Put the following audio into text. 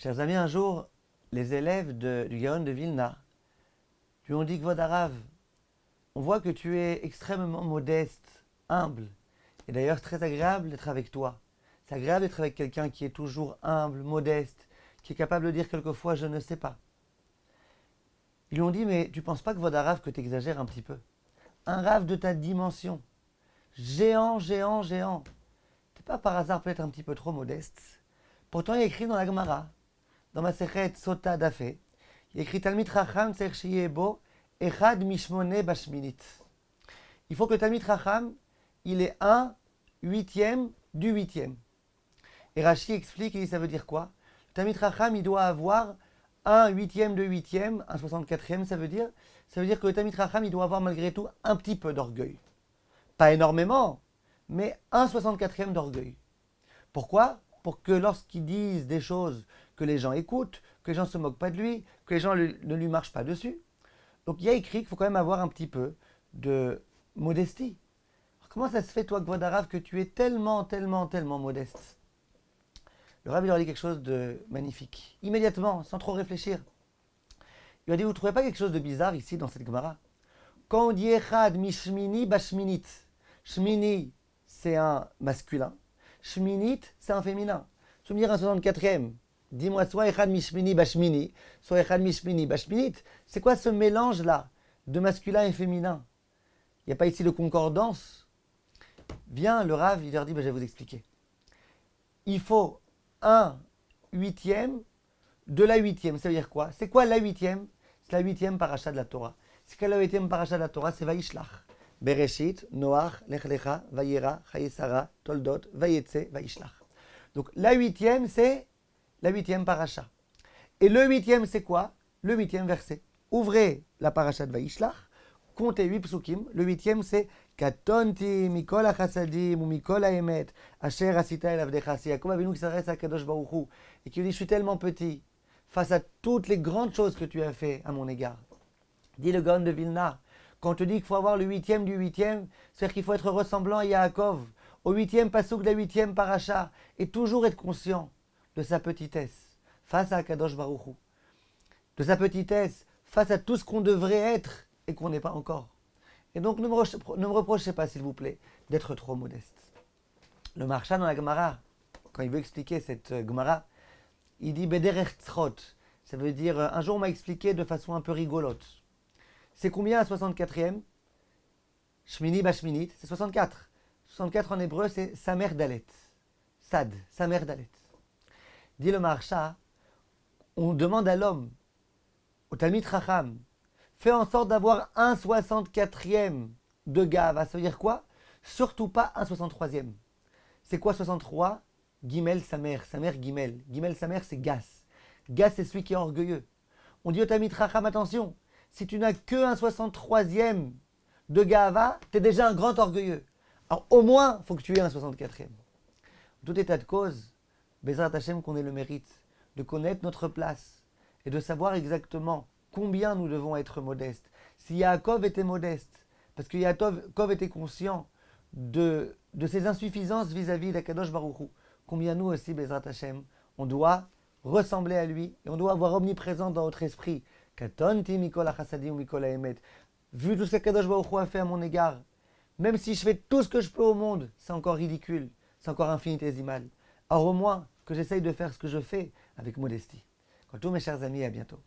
Chers amis, un jour, les élèves du Gaon de Vilna lui ont dit que Vodarav, on voit que tu es extrêmement modeste, humble. Et d'ailleurs, c'est très agréable d'être avec toi. C'est agréable d'être avec quelqu'un qui est toujours humble, modeste, qui est capable de dire quelquefois je ne sais pas. Ils lui ont dit, mais tu ne penses pas que Vodarav, que tu exagères un petit peu? Un rave de ta dimension, géant, géant, géant. T'es pas par hasard peut-être un petit peu trop modeste? Pourtant, il y a écrit dans la Gemara, dans ma Sechet Sota Dafé, il y a écrit Talmid Chacham Tzarich Sheyeh Bo Echad Mishmone Bashminit. Il faut que Talmid Chacham, il est un huitième du huitième. Et Rashi explique, il dit ça veut dire quoi? Talmid Chacham, il doit avoir un huitième de huitième, un 64e, ça veut dire que le Talmid Chacham, il doit avoir malgré tout un petit peu d'orgueil. Pas énormément, mais un 64e d'orgueil. Pourquoi? Pour que lorsqu'ils disent des choses, que les gens écoutent, que les gens ne se moquent pas de lui, que les gens ne lui marchent pas dessus. Donc il y a écrit qu'il faut quand même avoir un petit peu de modestie. Alors, comment ça se fait, toi, Vodarav, que tu es tellement, tellement, tellement modeste? Le Rav, il leur dit quelque chose de magnifique. Immédiatement, sans trop réfléchir. Il leur dit, vous ne trouvez pas quelque chose de bizarre ici, dans cette Gemara? Quand on dit Echad mishmini bashminit, shmini, c'est un masculin. Shminit, c'est un féminin. Tu me dire un 64e, dis-moi soit Echad Mishmini Bashmini, soit Echad Mishmini Bashminit. C'est quoi ce mélange-là de masculin et féminin? Il n'y a pas ici de concordance. Viens, le Rav, il leur dit, je vais vous expliquer. Il faut un huitième de la huitième. Ça veut dire quoi? C'est quoi la huitième? C'est la huitième paracha de la Torah. C'est quoi la huitième paracha de la Torah? C'est Vaishlach. Bereshit, Noach, Lech Lecha, Vayera, Chayesara, Toldot, Vayetse, Vaishlach. Donc la huitième, c'est la huitième paracha. Et le huitième, c'est quoi? Le huitième verset. Ouvrez la paracha de Vaishlach, comptez 8 psukim. Le huitième, c'est Katonti mikol hachasadim ou mikol haemet asher asita el avdecha. C'est Yaakov Avinu qui s'adresse à Kadosh Baruch Hu et qui lui dit, je suis tellement petit face à toutes les grandes choses que tu as fait à mon égard. Dit le Gaon de Vilna, quand on te dit qu'il faut avoir le huitième du huitième, c'est-à-dire qu'il faut être ressemblant à Yaakov, au huitième pasouk de la huitième paracha, et toujours être conscient de sa petitesse face à Kadosh Baruch Hu, de sa petitesse face à tout ce qu'on devrait être et qu'on n'est pas encore. Et donc ne me reprochez pas, s'il vous plaît, d'être trop modeste. Le Maharsha dans la Gemara, quand il veut expliquer cette Gemara, il dit Bederech Tzchot. Ça veut dire, un jour on m'a expliqué de façon un peu rigolote. C'est combien la 64e? Shmini Bashminit, c'est 64. 64 en hébreu, c'est Samer Dalet. Sad, Samer Dalet. Dit le Maharsha, on demande à l'homme, au Talmid Chacham, fais en sorte d'avoir un 64e de Gava. Ça veut dire quoi? Surtout pas un 63e. C'est quoi 63? Gimel Samer, Samer Gimel. Gimel Samer, c'est Gas. Gas, c'est celui qui est orgueilleux. On dit au Talmid Chacham, attention, si tu n'as que un 63e de Gava, tu es déjà un grand orgueilleux. Alors au moins, il faut que tu aies un 64e. En tout état de cause, Bezrat Hashem, qu'on ait le mérite de connaître notre place et de savoir exactement combien nous devons être modestes. Si Yaakov était modeste, parce que Yaakov était conscient de ses insuffisances vis-à-vis d'Akadosh Baruch Hu, combien nous aussi, Bezrat Hashem, on doit ressembler à lui et on doit avoir omniprésent dans notre esprit Katonti mikol hachasadim ou mikol haemet. Vu tout ce qu'Akadosh Baruch Hu a fait à mon égard, même si je fais tout ce que je peux au monde, c'est encore ridicule, c'est encore infinitésimal. Alors au moins que j'essaye de faire ce que je fais avec modestie. Quant à tous mes chers amis, à bientôt.